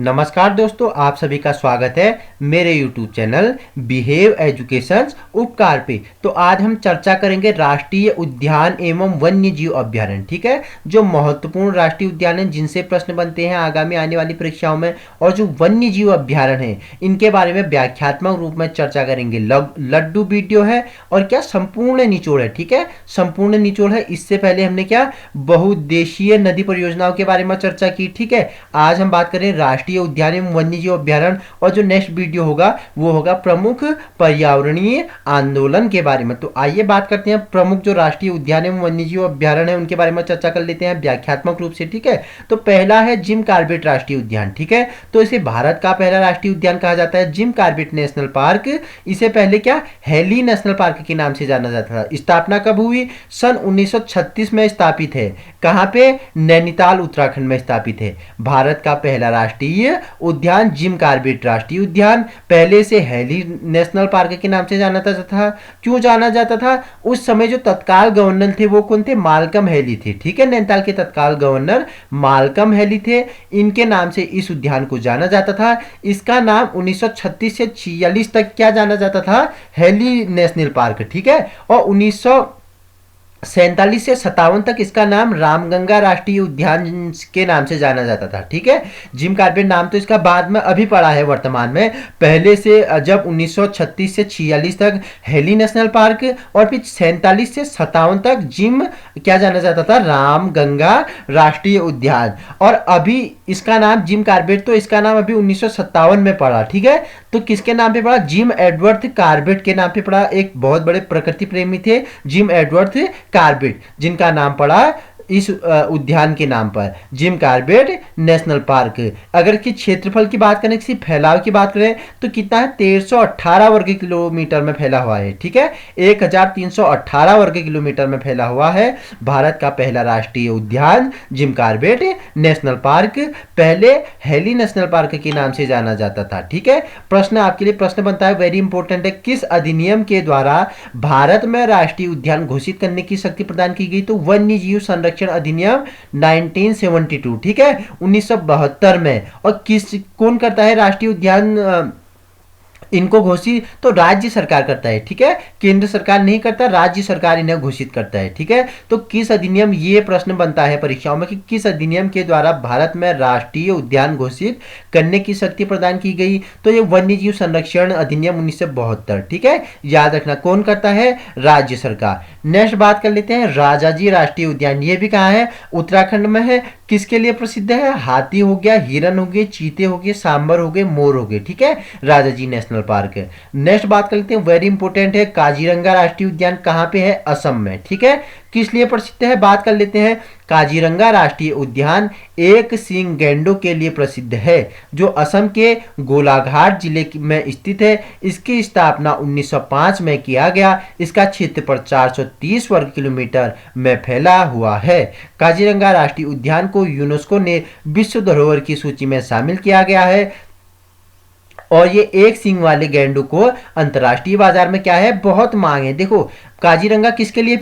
नमस्कार दोस्तों, आप सभी का स्वागत है मेरे YouTube चैनल बिहेव एजुकेशन उपकार पे। तो आज हम चर्चा करेंगे राष्ट्रीय उद्यान एवं वन्य जीव अभ्यारण्य। ठीक है, जो महत्वपूर्ण राष्ट्रीय उद्यान हैं जिनसे प्रश्न बनते हैं आगामी आने वाली परीक्षाओं में, और जो वन्य जीव अभ्यारण्य हैं इनके बारे में व्याख्यात्मक रूप में चर्चा करेंगे। लड्डू वीडियो है और क्या संपूर्ण निचोड़ है। ठीक है, संपूर्ण निचोड़ है। इससे पहले हमने क्या बहुउद्देशीय नदी परियोजनाओं के बारे में चर्चा की। ठीक है, आज हम बात करें राष्ट्रीय उद्यान एवं वन्यजीव अभ्यारण्य, और जो नेक्स्ट वीडियो होगा वो होगा प्रमुख पर्यावरणीय आंदोलन के बारे में। तो आइए बात करते हैं प्रमुख जो राष्ट्रीय उद्यान एवं वन्यजीव अभ्यारण्य है उनके बारे में चर्चा कर लेते हैं व्याख्यात्मक रूप से। ठीक है, तो पहला है जिम कॉर्बेट राष्ट्रीय उद्यान। ठीक है, तो इसे भारत का पहला राष्ट्रीय उद्यान कहा जाता है, जिम कॉर्बेट नेशनल पार्क। इसे पहले क्या हेली नेशनल पार्क के नाम से जाना जाता था। स्थापना कब हुई? सन 1936 में स्थापित है। कहां पे? नैनीताल उत्तराखंड में स्थापित है। भारत का पहला राष्ट्रीय उद्यान जिम कॉर्बेट राष्ट्रीय उद्यान, पहले से हेली नेशनल पार्क के नाम से जाना जाता था। क्यों जाना जाता था? उस समय जो तत्काल गवर्नर थे वो कौन थे? मालकम हेली थे। ठीक है, नैनीताल के तत्काल गवर्नर मालकम हेली थे, इनके नाम से इस उद्यान को जाना जाता था। इसका नाम 1936 से 46 तक क्या जाना जाता था? Heli national park. ठीक है, और 1947 से 57 तक इसका नाम रामगंगा राष्ट्रीय उद्यान के नाम से जाना जाता था। ठीक है, जिम कॉर्बेट नाम तो इसका बाद में अभी पड़ा है वर्तमान में। पहले से जब 1936 से 46 तक हेली नेशनल पार्क, और फिर 47 से 57 तक जिम क्या जाना जाता था? रामगंगा राष्ट्रीय उद्यान। और अभी इसका नाम जिम कॉर्बेट, तो इसका नाम अभी 1957 में पड़ा। ठीक है, तो किसके नाम पे पड़ा? जिम एडवर्ड कॉर्बेट के नाम पे पड़ा। एक बहुत बड़े प्रकृति प्रेमी थे जिम एडवर्ड कॉर्बेट, जिनका नाम पड़ा इस उद्यान के नाम पर जिम कॉर्बेट नेशनल पार्क। अगर कि क्षेत्रफल की बात करें, किसी फैलाव की बात करें तो कितना है? 1318 वर्ग किलोमीटर में फैला हुआ है। ठीक है, 1318 वर्ग किलोमीटर में फैला हुआ है भारत का पहला राष्ट्रीय उद्यान जिम कॉर्बेट नेशनल पार्क। पहले हेली नेशनल पार्क के नाम से जाना जाता था। ठीक है, प्रश्न आपके लिए प्रश्न बनता है, वेरी इंपॉर्टेंट है, किस अधिनियम के द्वारा भारत में राष्ट्रीय उद्यान घोषित करने की शक्ति प्रदान की गई? तो वन्य जीव संरक्षण अधिनियम 1972। ठीक है, 1972 में। और कौन करता है राष्ट्रीय उद्यान इनको घोषित? तो राज्य सरकार करता है। ठीक है, केंद्र सरकार नहीं करता, राज्य सरकार इन्हें घोषित करता है। ठीक है, तो किस अधिनियम, ये प्रश्न बनता है परीक्षाओं में कि किस अधिनियम के द्वारा भारत में राष्ट्रीय उद्यान घोषित करने की शक्ति प्रदान की गई? तो ये वन्य जीव संरक्षण अधिनियम 1972। ठीक है, याद रखना कौन करता है? राज्य सरकार। नेक्स्ट बात कर लेते हैं राजाजी राष्ट्रीय उद्यान। ये भी कहाँ है? उत्तराखंड में है। किसके लिए प्रसिद्ध है? हाथी हो गया, हिरन हो गए, चीते हो गए, सांबर हो गए, मोर हो गए। ठीक है, राजाजी नेशनल पार्क है। नेक्स्ट बात कर लेते हैं, वेरी इंपॉर्टेंट है, काजीरंगा राष्ट्रीय उद्यान कहां पे है? असम में। ठीक है, किस लिए प्रसिद्ध है? बात कर लेते हैं। काजीरंगा राष्ट्रीय उद्यान एक सींग गैंडों के लिए प्रसिद्ध है, जो असम के गोलाघाट जिले में स्थित है। इसकी स्थापना 1905 में किया गया। इसका क्षेत्रफल 430 वर्ग किलोमीटर में फैला हुआ है। काजीरंगा राष्ट्रीय उद्यान को यूनेस्को ने विश्व धरोहर की सूची में शामिल किया गया है, और ये एक सींग वाले गैंडों को अंतर्राष्ट्रीय बाजार में क्या है? बहुत मांग है। देखो, काजीरंगा किसके लिए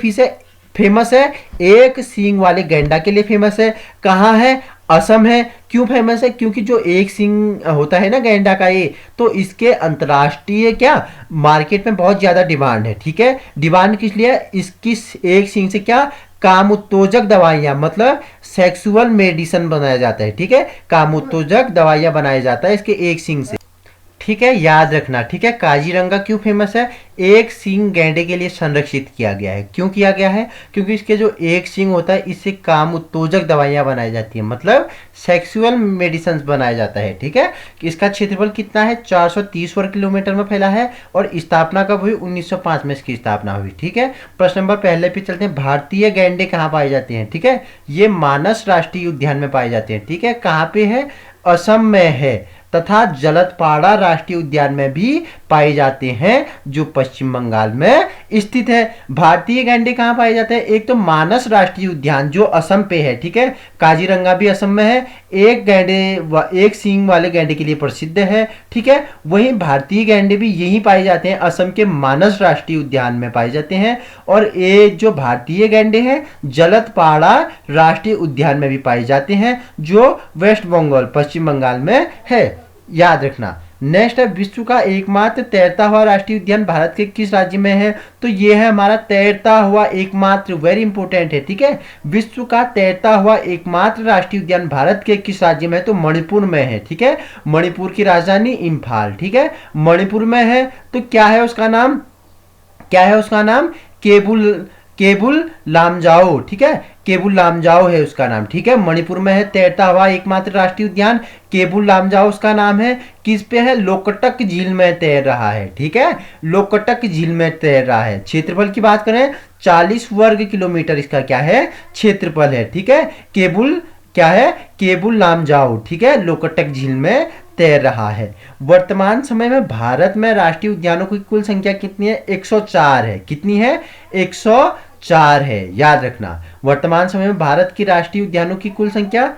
फेमस है? एक सींग वाले गैंडा के लिए फेमस है। कहाँ है? असम है। क्यों फेमस है? क्योंकि जो एक सींग होता है ना गैंडा का, ये तो इसके अंतर्राष्ट्रीय क्या मार्केट में बहुत ज्यादा डिमांड है। ठीक है, डिमांड किस लिए? इसकी एक सींग से क्या काम उत्तेजक दवाइयां, मतलब सेक्सुअल मेडिसिन बनाया जाता है। ठीक है, काम उत्तेजक दवाइयां बनाया जाता है इसके एक सींग से। ठीक है, याद रखना। ठीक है, काजीरंगा क्यों फेमस है? एक सींग गैंडे के लिए संरक्षित किया गया है। क्यों किया गया है? क्योंकि इसके जो एक सींग होता है इससे काम उत्तेजक दवाइयां बनाई जाती है, मतलब सेक्सुअल मेडिसिन बनाया जाता है। ठीक है, इसका क्षेत्रफल कितना है? 430 वर्ग किलोमीटर में फैला है। और स्थापना कब हुई? 1905 में इसकी स्थापना हुई। ठीक है, प्रश्न नंबर पहले पे चलते हैं। भारतीय गैंडे कहाँ पाए जाते हैं? ठीक है, ये मानस राष्ट्रीय उद्यान में पाए जाते हैं। ठीक है, कहाँ पे है? असम में है। तथा जलदपाड़ा राष्ट्रीय उद्यान में भी पाए जाते हैं, जो पश्चिम बंगाल में स्थित है। भारतीय गैंडे कहाँ पाए जाते हैं? एक तो मानस राष्ट्रीय उद्यान जो असम पे है, ठीक है, काजीरंगा भी असम में है, एक सींग वाले गैंडे के लिए प्रसिद्ध है, ठीक है। वहीं भारतीय गैंडे भी यही पाए जाते हैं, असम के मानस राष्ट्रीय उद्यान में पाए जाते हैं। और ये जो भारतीय गैंडे हैं जलदपाड़ा राष्ट्रीय उद्यान में भी पाए जाते हैं, जो वेस्ट बंगाल पश्चिम बंगाल में है, याद रखना। नेक्स्ट है, विश्व का एकमात्र तैरता हुआ राष्ट्रीय उद्यान भारत के किस राज्य में है? तो ये है हमारा तैरता हुआ एकमात्र, वेरी इंपॉर्टेंट है, ठीक है। विश्व का तैरता हुआ एकमात्र राष्ट्रीय उद्यान भारत के किस राज्य में है? तो मणिपुर में है, ठीक है। मणिपुर की राजधानी इम्फाल, ठीक है, मणिपुर में है। तो क्या है उसका नाम? क्या है उसका नाम? केबुल लामजाओ, ठीक है, केबुल लामजाओ है उसका नाम, ठीक है। मणिपुर में है तैरता हुआ एकमात्र राष्ट्रीय उद्यान, केबुल लामजाओ उसका नाम है। किस पे है? लोकटक झील में तैर रहा है, ठीक है, लोकटक झील में तैर रहा है। क्षेत्रफल की बात करें 40 वर्ग किलोमीटर इसका क्या है? क्षेत्रफल है, ठीक है। केबुल क्या है? केबुल लामजाओ, ठीक है, लोकटक झील में तैर रहा है। वर्तमान समय में भारत में राष्ट्रीय उद्यानों की कुल संख्या कितनी है? 104 है। कितनी है? 104 है, याद रखना। वर्तमान समय में भारत की राष्ट्रीय उद्यानों की कुल संख्या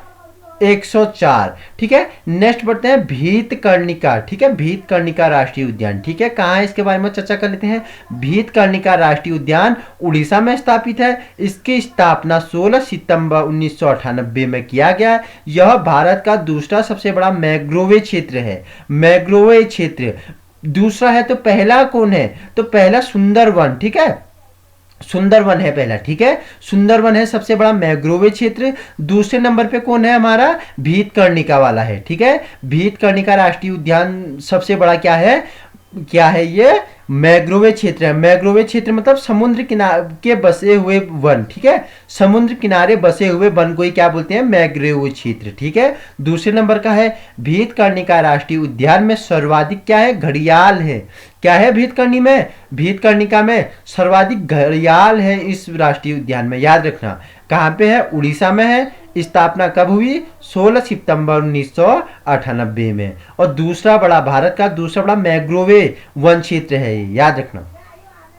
104, ठीक है। नेक्स्ट बढ़ते हैं भीतकर्णिका, ठीक है, भीतकर्णिका राष्ट्रीय उद्यान, ठीक है। कहाँ है इसके बारे में चर्चा कर लेते हैं। भीतकर्णिका राष्ट्रीय उद्यान उड़ीसा में स्थापित है। इसकी स्थापना 16 सितंबर 1998 में किया गया। यह भारत का दूसरा सबसे बड़ा मैंग्रोवे क्षेत्र है, मैंग्रोवे क्षेत्र। दूसरा है तो पहला कौन है? तो पहला सुंदरवन, ठीक है, सुंदरवन है पहला, ठीक है, सुंदरवन है सबसे बड़ा मैंग्रोवे क्षेत्र। दूसरे नंबर पे कौन है? हमारा भीतकर्णिका वाला है, ठीक है। भीतकर्णिका राष्ट्रीय उद्यान सबसे बड़ा क्या है? क्या है ये? मैंग्रोवे क्षेत्र है। मैंग्रोवे क्षेत्र मतलब समुद्र किनारे के बसे हुए वन, ठीक है, समुद्र किनारे बसे हुए वन को ही क्या बोलते हैं? मैंग्रोवे क्षेत्र, ठीक है। दूसरे नंबर का है भीतकर्णिका राष्ट्रीय उद्यान में सर्वाधिक क्या है? घड़ियाल है। क्या है भीतकर्णिका में सर्वाधिक घड़ियाल है इस राष्ट्रीय उद्यान में, याद रखना। कहाँ पे है? उड़ीसा में है। स्थापना कब हुई? 16 सितंबर 1998 में। और दूसरा बड़ा, भारत का दूसरा बड़ा मैंग्रोवे वन क्षेत्र है, याद रखना।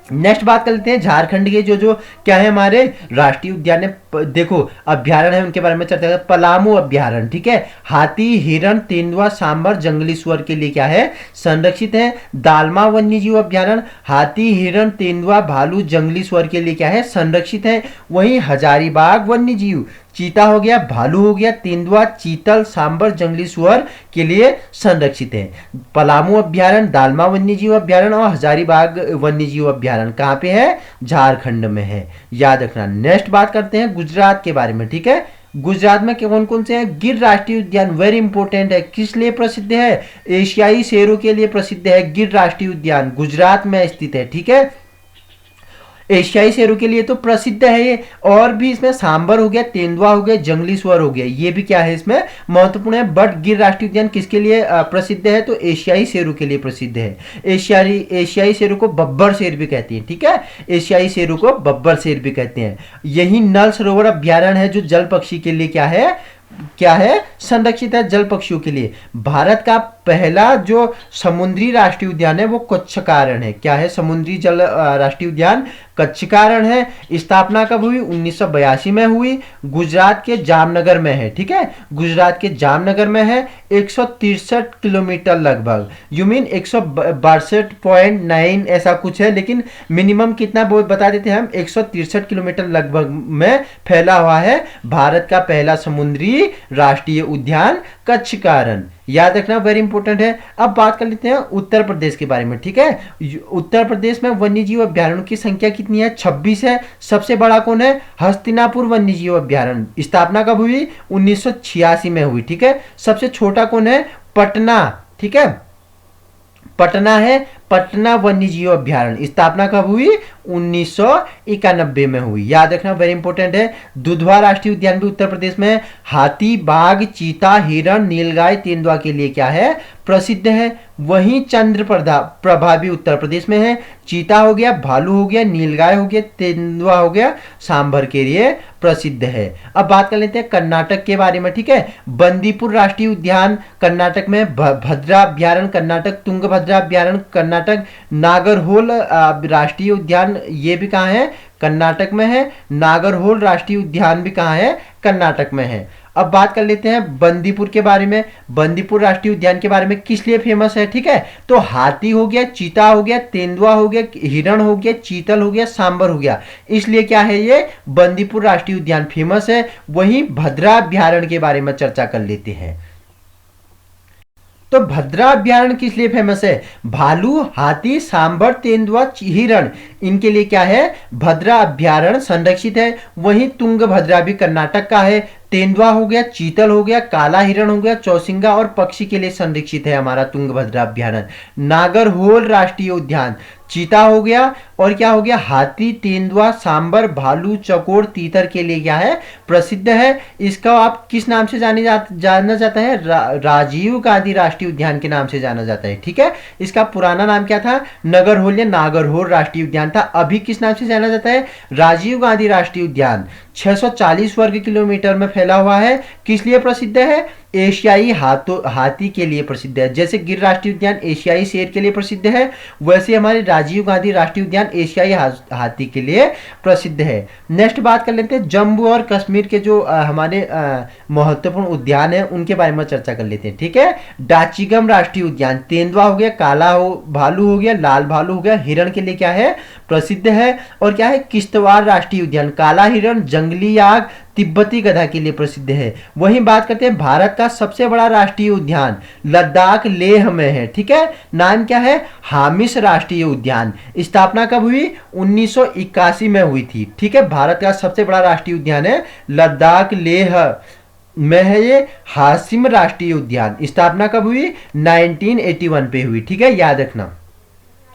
नेक्स्ट बात कर लेते हैं झारखंड के जो क्या है हमारे राष्ट्रीय उद्यान है। देखो अभ्यारण्य है, उनके बारे में चर्चा करें। पलामू अभ्यारण्य, ठीक है, हाथी, हिरण, तेंदुआ, सांबर, जंगली सुअर के लिए क्या है? संरक्षित है। दालमा वन्यजीव अभ्यारण्य हाथी, हिरण, तेंदुआ, भालू, जंगली सुअर के लिए क्या है? संरक्षित है। वहीं हजारीबाग वन्यजीव चीता हो गया, भालू हो गया, तेंदुआ, चीतल, सांबर, जंगली सुअर के लिए संरक्षित है। पलामू अभ्यारण्य, दालमा वन्यजीव अभ्यारण्य और हजारीबाग वन्यजीव अभ्यारण्य कहाँ पे है? झारखंड में है, याद रखना। नेक्स्ट बात करते हैं गुजरात के बारे में, ठीक है। गुजरात में कौन कौन से हैं? गिर राष्ट्रीय उद्यान, वेरी इंपॉर्टेंट है। किस लिए प्रसिद्ध है? एशियाई शेरों के लिए प्रसिद्ध है। गिर राष्ट्रीय उद्यान गुजरात में स्थित है, ठीक है, एशियाई शेरों के लिए तो प्रसिद्ध है ये। और भी इसमें सांबर हो गया, तेंदुआ हो गया, जंगली सुअर हो गया, ये भी क्या है इसमें महत्वपूर्ण है। बट गिर राष्ट्रीय उद्यान किसके लिए प्रसिद्ध है? तो एशियाई शेरों के लिए प्रसिद्ध है। एशियाई शेरों को बब्बर शेर भी कहते हैं, ठीक है, एशियाई शेरों को बब्बर शेर भी कहते हैं। यही नल सरोवर अभ्यारण्य है जो जल पक्षी के लिए क्या है? संरक्षित है, जल पक्षियों के लिए। भारत का पहला जो समुद्री राष्ट्रीय उद्यान है वो कच्छकारण है। क्या है? समुद्री जल राष्ट्रीय उद्यान कच्छकारण है। स्थापना कब हुई? 1982 में हुई। गुजरात के जामनगर में है, ठीक है, गुजरात के जामनगर में है। 163 किलोमीटर लगभग, यू मीन 162.9 ऐसा कुछ है, लेकिन मिनिमम कितना बता देते हैं हम, 163 किलोमीटर लगभग में फैला हुआ है भारत का पहला समुद्री राष्ट्रीय उद्यान कच्छकारण, याद रखना, वेरी इंपॉर्टेंट है। अब बात कर लेते हैं उत्तर प्रदेश के बारे में, ठीक है। उत्तर प्रदेश में वन्यजीव अभ्यारण्यों की संख्या कितनी है? 26 है। सबसे बड़ा कौन है? हस्तिनापुर वन्यजीव अभ्यारण्य। स्थापना कब हुई? 1986 में हुई, ठीक है। सबसे छोटा कौन है? पटना, ठीक है, पटना है, पटना वन्यजीव अभ्यारण्य। स्थापना कब हुई? 1991 में हुई। याद रखना, वेरी इंपॉर्टेंट है। दुधवा राष्ट्रीय उद्यान भी उत्तर प्रदेश में है। हाथी, बाघ, चीता, हिरण, नीलगाय, तेंदुआ के लिए क्या है, प्रसिद्ध है। वहीं चंद्र प्रभा भी उत्तर प्रदेश में है। चीता हो गया, भालू हो गया, नीलगाय हो गया, तेंदुआ हो गया, सांभर के लिए प्रसिद्ध है। अब बात कर लेते हैं कर्नाटक के बारे में, ठीक है। बंदीपुर राष्ट्रीय उद्यान कर्नाटक में, भद्रा अभ्यारण्य कर्नाटक, तुंगभद्रा अभ्यारण्य कर्नाटक, नागरहोल राष्ट्रीय उद्यान ये भी कहाँ है, कर्नाटक में है। नागरहोल राष्ट्रीय उद्यान भी कहाँ है, कर्नाटक में है। अब बात कर लेते हैं बंदीपुर के बारे में। बंदीपुर राष्ट्रीय उद्यान के बारे में किस लिए फेमस है, ठीक है। तो हाथी हो गया, चीता हो गया, तेंदुआ हो गया, हिरण हो गया, चीतल हो गया, सांबर हो गया, इसलिए क्या है ये बंदीपुर राष्ट्रीय उद्यान फेमस है। वहीं भद्रा अभ्यारण्य के बारे में चर्चा कर लेते हैं। तो भद्रा अभ्यारण्य किस लिए फेमस है, भालू, हाथी, सांबर, तेंदुआ, हिरण, इनके लिए क्या है, भद्रा अभ्यारण्य संरक्षित है। वहीं तुंगभद्रा भी कर्नाटक का है। तेंदुआ हो गया, चीतल हो गया, काला हिरण हो गया, चौसिंगा और पक्षी के लिए संरक्षित है हमारा तुंगभद्रा अभ्यारण्य। नागरहोल राष्ट्रीय उद्यान, चीता हो गया और क्या हो गया, हाथी, तेंदुआ, सांबर, भालू, चकोर, तीतर के लिए क्या है, प्रसिद्ध है। इसका आप किस नाम से जाना जाता है, राजीव गांधी राष्ट्रीय उद्यान के नाम से जाना जाता है, ठीक है। इसका पुराना नाम क्या था, नगरहोल या नागरहोल राष्ट्रीय उद्यान था। अभी किस नाम से जाना जाता है, राजीव गांधी राष्ट्रीय उद्यान। 640 वर्ग किलोमीटर में फैला हुआ है। किस लिए प्रसिद्ध है, एशियाई हाथी के लिए प्रसिद्ध है। जैसे गिर राष्ट्रीय उद्यान एशियाई शेर के लिए प्रसिद्ध है, वैसे हमारे राजीव गांधी राष्ट्रीय उद्यान एशियाई हाथी के लिए प्रसिद्ध है। नेक्स्ट बात कर लेते हैं जम्मू और कश्मीर के जो हमारे महत्वपूर्ण उद्यान है उनके बारे में चर्चा कर लेते हैं, ठीक है। डाचीगम राष्ट्रीय उद्यान, तेंदुआ हो गया, काला भालू हो गया, लाल भालू हो गया, हिरण के लिए क्या है, प्रसिद्ध है। और क्या है, किश्तवाड़ राष्ट्रीय उद्यान, काला हिरण, जंगली आग, तिब्बती गधा के लिए प्रसिद्ध है। वहीं बात करते हैं भारत का सबसे बड़ा राष्ट्रीय उद्यान लद्दाख लेह में है, ठीक है। नाम क्या है, हामिस राष्ट्रीय उद्यान। स्थापना कब हुई, 1981 में हुई थी, ठीक है। भारत का सबसे बड़ा राष्ट्रीय उद्यान है लद्दाख लेह में है ये हासिम राष्ट्रीय उद्यान। स्थापना कब हुई, 1981 पे हुई, ठीक है, याद रखना।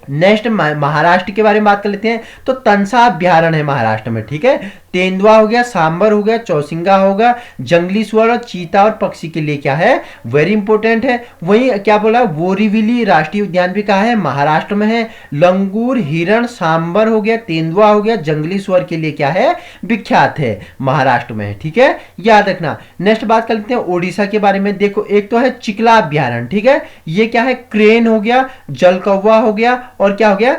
नेक्स्ट महाराष्ट्र के बारे में बात कर लेते हैं। तो तंसा अभ्यारण्य है महाराष्ट्र में, ठीक है। तेंदुआ हो गया, सांबर हो गया, चौसिंगा होगा, जंगली सुअर और चीता और पक्षी के लिए क्या है, वेरी इंपॉर्टेंट है। वहीं क्या बोला, बोरीविली राष्ट्रीय उद्यान भी कहा है, महाराष्ट्र में है। लंगूर, हिरण, सांबर हो गया, तेंदुआ हो गया, जंगली सुअर के लिए क्या है, विख्यात है, महाराष्ट्र में है, ठीक है, याद रखना। नेक्स्ट बात कर लेते हैं ओडिशा के बारे में। देखो एक तो है चिकला अभ्यारण्य, ठीक है, ये क्या है, क्रेन हो गया, जलकौवा हो गया और क्या हो गया,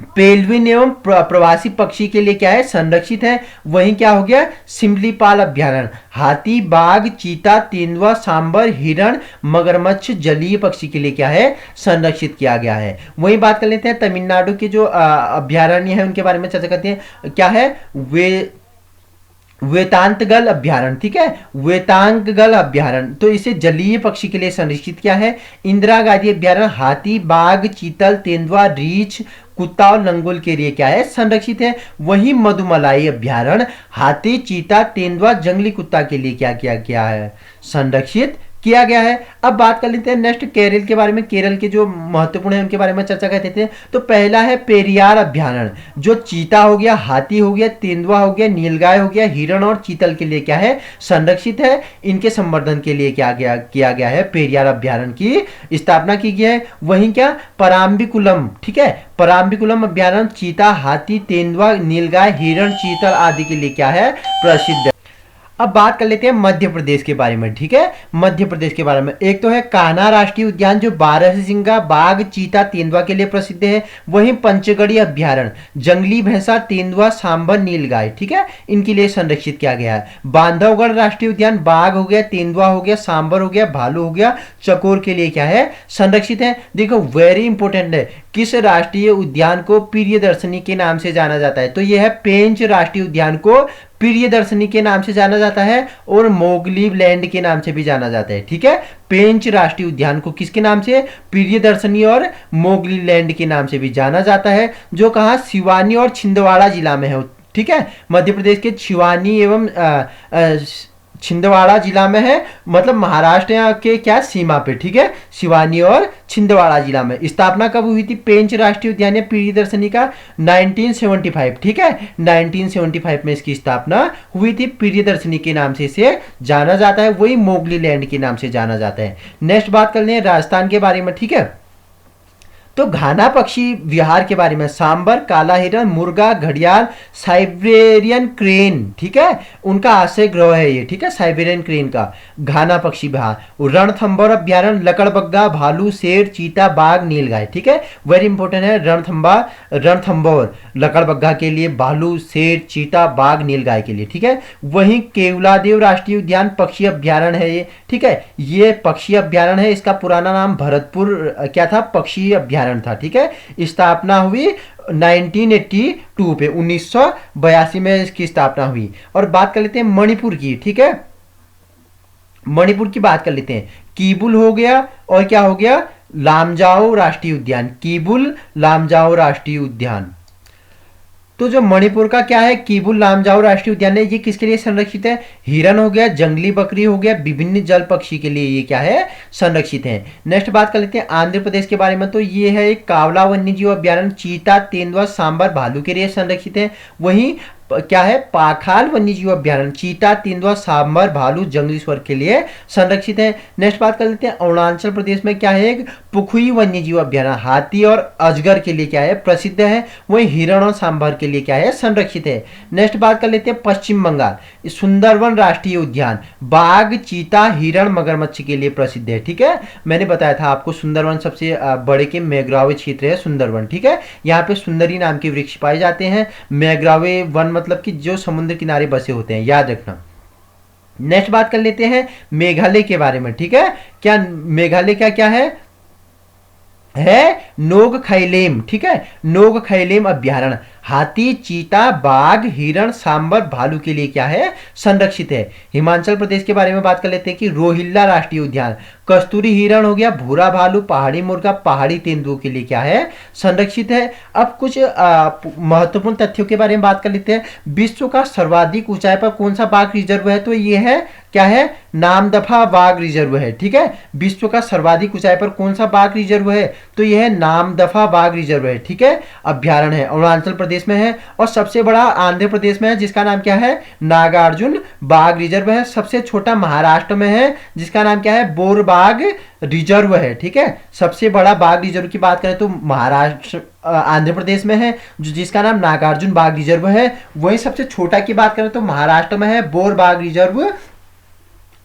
पेल्विन एवं प्रवासी पक्षी के लिए क्या है, संरक्षित है। वहीं क्या हो गया, सिमलीपाल अभ्यारण्य, हाथी, बाघ, चीता, तेंदुआ, सांबर, हिरण, मगरमच्छ, जलीय पक्षी के लिए क्या है, संरक्षित किया गया है। वहीं बात कर लेते हैं तमिलनाडु के जो अभ्यारण्य है उनके बारे में चर्चा करते हैं। क्या है, वेतांतगल अभ्यारण्य, ठीक है, वेतांगल अभ्यारण्य, तो इसे जलीय पक्षी के लिए संरक्षित किया है। इंदिरा गांधी अभ्यारण्य, हाथी, बाघ, चीतल, तेंदुआ, रीछ, कुत्ता और लंगूर के लिए क्या है, संरक्षित है। वहीं मधुमलाई अभ्यारण्य, हाथी, चीता, तेंदुआ, जंगली कुत्ता के लिए क्या किया गया है, संरक्षित किया गया है। अब बात कर लेते हैं नेक्स्ट केरल के बारे में। केरल के जो महत्वपूर्ण है उनके बारे में चर्चा करते हैं। तो पहला है पेरियार अभ्यारण्य, जो चीता हो गया, हाथी हो गया, तेंदुआ हो गया, नीलगाय हो गया, हिरण और चीतल के लिए क्या है, संरक्षित है। इनके संवर्धन के लिए क्या किया गया है, पेरियार अभ्यारण्य की स्थापना की गई है। वहीं क्या, पराम्बिकुलम, ठीक है, पराम्बिकुलम अभ्यारण्य चीता, हाथी, तेंदुआ, नीलगाय, हिरण, चीतल आदि के लिए क्या है, प्रसिद्ध है। अब बात कर लेते हैं मध्य प्रदेश के बारे में, ठीक है। मध्य प्रदेश के बारे में एक तो है कान्हा राष्ट्रीय उद्यान, जो बारहसिंगा, बाघ, चीता, तेंदुआ के लिए प्रसिद्ध है। वहीं पंचगढ़ी अभ्यारण्य, जंगली भैंसा, तेंदुआ, सांबर, नीलगाय, ठीक है, इनके लिए संरक्षित किया गया है। बांधवगढ़ राष्ट्रीय उद्यान, बाघ हो गया, तेंदुआ हो गया, सांबर हो गया, भालू हो गया, चकोर के लिए क्या है, संरक्षित है। देखो वेरी इंपॉर्टेंट है, किस राष्ट्रीय उद्यान को प्रियदर्शनी के नाम से जाना जाता है, तो यह है पेंच राष्ट्रीय उद्यान को प्रियदर्शनी के नाम से जाना जाता है और मोगली लैंड के नाम से भी जाना जाता है, ठीक है। पेंच राष्ट्रीय उद्यान को किसके नाम से, प्रियदर्शनी और मोगली लैंड के नाम से भी जाना जाता है, जो कहाँ, सिवानी और छिंदवाड़ा जिला में है, ठीक है। मध्य प्रदेश के छिवानी एवं छिंदवाड़ा जिला में है, मतलब महाराष्ट्र के क्या सीमा पे, ठीक है, सिवानी और छिंदवाड़ा जिला में। स्थापना कब हुई थी पेंच राष्ट्रीय उद्यान या प्रियदर्शनी का? 1975, ठीक है, 1975 में इसकी स्थापना हुई थी। प्रियदर्शनी के नाम से इसे जाना जाता है, वही मोगली लैंड के नाम से जाना जाता है। नेक्स्ट बात कर लें राजस्थान के बारे में, ठीक है। तो घाना पक्षी विहार के बारे में, सांबर, काला हिरन, मुर्गा, घड़ियाल, साइबेरियन क्रेन, ठीक है, उनका आश्रय गृह है ये, ठीक है, साइबेरियन क्रेन का घाना पक्षी विहार। रणथंभौर अभ्यारण्य, लकड़बग्गा, भालू, शेर, चीता, बाघ, नीलगाय, ठीक है, वेरी इंपॉर्टेंट है। रणथंभौर लकड़बग्गा के लिए, भालू, शेर, चीता, बाघ, नीलगाय के लिए, ठीक है। वहीं केवलादेव राष्ट्रीय उद्यान पक्षी अभ्यारण्य है ये, ठीक है, ये पक्षी अभ्यारण्य है। इसका पुराना नाम भरतपुर क्या था? पक्षी अभ्यारण्य था, ठीक है। स्थापना हुई 1982 पे, 1982 में इसकी स्थापना हुई। और बात कर लेते हैं मणिपुर की, ठीक है, मणिपुर की बात कर लेते हैं। कीबुल हो गया और क्या हो गया? लामजाओ राष्ट्रीय उद्यान, कीबुल लामजाओ राष्ट्रीय उद्यान। तो जो मणिपुर का क्या है, कीबुल लामजाओ राष्ट्रीय उद्यान है, ये किसके लिए संरक्षित है? हिरन हो गया, जंगली बकरी हो गया, विभिन्न जल पक्षी के लिए ये क्या है? संरक्षित है। नेक्स्ट बात कर लेते हैं आंध्र प्रदेश के बारे में। तो ये है एक कावला वन्यजीव अभ्यारण्य, चीता, तेंदुआ, सांबर, भालू के लिए संरक्षित है। वहीं क्या है? पाखाल वन्यजीव अभ्यारण्य, चीता, तेंदुआ, सांबर, भालू, जंगली स्वर्ग के लिए संरक्षित है। नेक्स्ट बात कर लेते हैं अरुणाचल प्रदेश में क्या है? एक पुखुई वन्यजीव अभ्यारण्य, हाथी और अजगर के लिए क्या है? प्रसिद्ध है। वही हिरण और सांभर के लिए क्या है? संरक्षित है। नेक्स्ट बात कर लेते हैं पश्चिम बंगाल, सुंदरवन राष्ट्रीय उद्यान, बाघ, चीता, हिरण, मगरमच्छ के लिए प्रसिद्ध है, ठीक है। मैंने बताया था आपको सुंदरवन सबसे बड़े के मैग्रोवे क्षेत्र है सुंदरवन, ठीक है। यहाँ पे सुंदरी नाम के वृक्ष पाए जाते हैं। मैग्रोवे वन मतलब कि जो समुद्र किनारे बसे होते हैं, याद रखना। नेक्स्ट बात कर लेते हैं मेघालय के बारे में, ठीक है। क्या मेघालय क्या क्या है नोगखैलेम, ठीक है, नोगखैलेम अभ्यारण्य, हाथी, चीता, बाघ, हिरण, सांबर, भालू के लिए क्या है? संरक्षित है। हिमाचल प्रदेश के बारे में बात कर लेते हैं कि रोहिल्ला राष्ट्रीय उद्यान, कस्तूरी हिरण हो गया, भूरा भालू, पहाड़ी मुर्गा, पहाड़ी तेंदुओं के लिए क्या है? संरक्षित है। अब कुछ महत्वपूर्ण तथ्यों के बारे में बात कर लेते हैं। विश्व का सर्वाधिक ऊंचाई पर कौन सा बाघ रिजर्व है? तो ये है क्या है? नामदफा बाघ रिजर्व है, ठीक है। विश्व का सर्वाधिक ऊंचाई पर कौन सा बाघ रिजर्व है? तो यह है नामदफा बाघ रिजर्व है, ठीक है, अभ्यारण्य है, अरुणाचल प्रदेश में है। और सबसे बड़ा आंध्र प्रदेश में है, जिसका नाम क्या है? नागार्जुन बाघ रिजर्व है। सबसे छोटा महाराष्ट्र में है, जिसका नाम क्या है? बोरबाग रिजर्व है, ठीक है। सबसे बड़ा बाघ रिजर्व की बात करें तो महाराष्ट्र आंध्र प्रदेश में है, जिसका नाम नागार्जुन बाघ रिजर्व है। वहीं सबसे छोटा की बात करें तो महाराष्ट्र में है, बोरबाग रिजर्व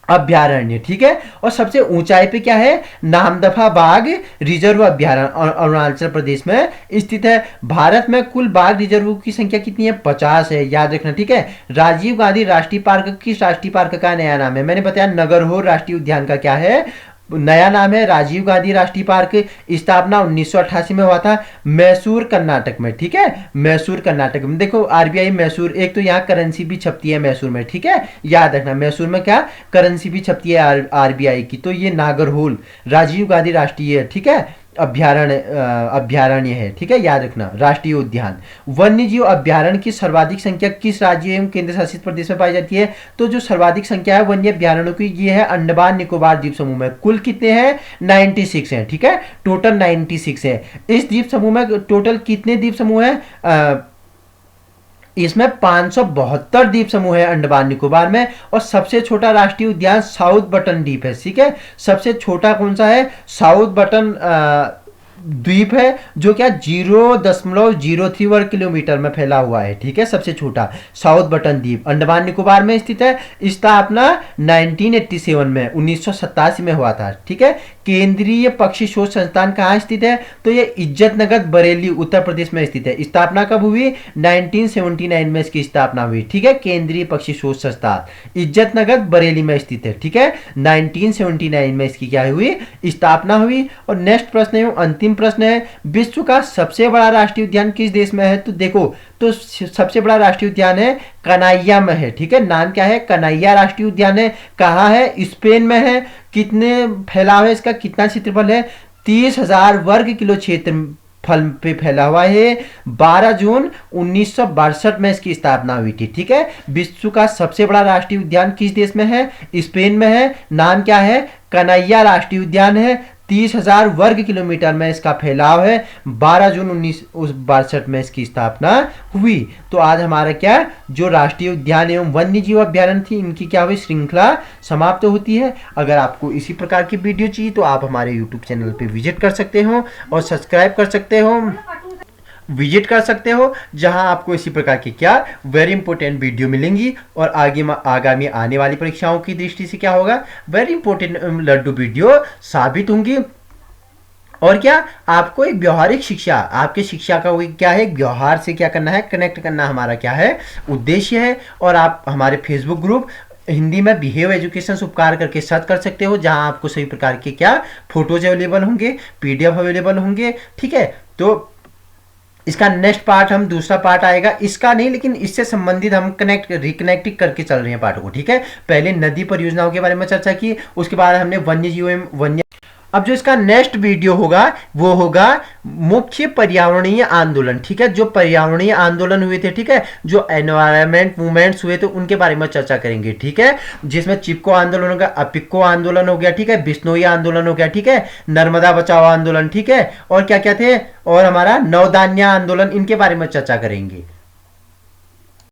अभ्यारण्य, ठीक है। और सबसे ऊंचाई पे क्या है? नामदफा बाघ रिजर्व अभ्यारण्य अरुणाचल प्रदेश में स्थित है। भारत में कुल बाघ रिजर्व की संख्या कितनी है? 50 है, याद रखना, ठीक है। राजीव गांधी राष्ट्रीय पार्क किस राष्ट्रीय पार्क का नया नाम है? मैंने बताया नगरहोर राष्ट्रीय उद्यान का क्या है? नया नाम है राजीव गांधी राष्ट्रीय पार्क। स्थापना 1988 में हुआ था, मैसूर कर्नाटक में, ठीक है, मैसूर कर्नाटक में। देखो आरबीआई मैसूर, एक तो यहाँ करेंसी भी छपती है मैसूर में, ठीक है, याद रखना, मैसूर में क्या करेंसी भी छपती है आरबीआई की। तो ये नागरहोल राजीव गांधी राष्ट्रीय, ठीक है, अभ्यारण्य है, ठीक है, याद रखना, राष्ट्रीय उद्यान। वन्यजीव अभ्यारण्य की सर्वाधिक संख्या किस राज्य एवं केंद्र शासित प्रदेश में पाई जाती है? तो जो सर्वाधिक संख्या है वन्य अभ्यारण्यों की, ये है अंडमान निकोबार द्वीप समूह में। कुल कितने हैं? 96 हैं, ठीक है, टोटल 96 है। इस द्वीप समूह में टोटल कितने द्वीप समूह है? इसमें 572 द्वीप समूह है अंडमान निकोबार में। और सबसे छोटा राष्ट्रीय उद्यान साउथ बटन द्वीप है, ठीक है, सबसे छोटा कौन सा है? साउथ बटन द्वीप है, जो क्या 0.03 वर्ग किलोमीटर में फैला हुआ है, ठीक है, सबसे छोटा साउथ बटन द्वीप अंडमान निकोबार में स्थित है। स्थापना 1987 में 1987 में हुआ था, ठीक है। केंद्रीय पक्षी शोध संस्थान कहाँ स्थित है? तो ये इज्जतनगर बरेली उत्तर प्रदेश में स्थित है। स्थापना कब हुई? 1979 में इसकी स्थापना हुई, ठीक है। केंद्रीय पक्षी शोध संस्थान इज्जतनगर बरेली में स्थित है, ठीक है, 1979 में इसकी क्या हुई? स्थापना हुई। और नेक्स्ट प्रश्न है, अंतिम प्रश्न है, विश्व का सबसे बड़ा राष्ट्रीय उद्यान किस देश में है? तो देखो, तो सबसे बड़ा राष्ट्रीय उद्यान है कनाइया में है, ठीक है, नाम क्या है? कनाइया राष्ट्रीय उद्यान है। कहाँ है? स्पेन में है। कितने फैलाव है इसका? कितना क्षेत्रफल है? 30,000 वर्ग किलो क्षेत्र फल पे फैला हुआ है। 12 जून 1962 में इसकी स्थापना हुई थी। ठीक है, विश्व का सबसे बड़ा राष्ट्रीय उद्यान किस देश में है? स्पेन में है। नाम क्या है? कन्हैया राष्ट्रीय उद्यान है। 30,000 वर्ग किलोमीटर में इसका फैलाव है। 12 जून 1962 में इसकी स्थापना हुई। तो आज हमारा क्या, जो राष्ट्रीय उद्यान एवं वन्य जीव अभ्यारण्य थी, इनकी क्या हुई, श्रृंखला समाप्त होती है। अगर आपको इसी प्रकार की वीडियो चाहिए तो आप हमारे यूट्यूब चैनल पे विजिट कर सकते हो और सब्सक्राइब कर सकते हो, विजिट कर सकते हो, जहां आपको इसी प्रकार की क्या वेरी इंपॉर्टेंट वीडियो मिलेंगी। और आगामी आने वाली परीक्षाओं की दृष्टि से क्या होगा, वेरी इंपॉर्टेंट लड्डू वीडियो साबित होंगी। और क्या, आपको एक व्यवहारिक शिक्षा, आपके शिक्षा का क्या है, व्यवहार से क्या करना है, कनेक्ट करना हमारा क्या है, उद्देश्य है। और आप हमारे फेसबुक ग्रुप हिंदी में बिहेव एजुकेशन उपकार करके सर्च कर सकते हो, जहां आपको सभी प्रकार के क्या फोटोज अवेलेबल होंगे, पीडीएफ अवेलेबल होंगे। ठीक है, तो इसका नेक्स्ट पार्ट, हम दूसरा पार्ट आएगा, इसका नहीं लेकिन इससे संबंधित हम रिकनेक्टिंग करके चल रहे हैं पार्ट को। ठीक है, पहले नदी परियोजनाओं के बारे में चर्चा की, उसके बाद हमने वन्य जीव एवं वन्य। अब जो इसका नेक्स्ट वीडियो होगा वो होगा मुख्य पर्यावरणीय आंदोलन। ठीक है, जो पर्यावरणीय आंदोलन हुए थे, ठीक है, जो एनवायरमेंट मूवमेंट्स हुए थे, उनके बारे में चर्चा करेंगे। ठीक है, जिसमें चिपको आंदोलन हो गया, अपिक्को आंदोलन हो गया, ठीक है, बिश्नोई आंदोलन हो गया, ठीक है, नर्मदा बचाओ आंदोलन, ठीक है, और क्या क्या थे, और हमारा नवधान्य आंदोलन, इनके बारे में चर्चा करेंगे।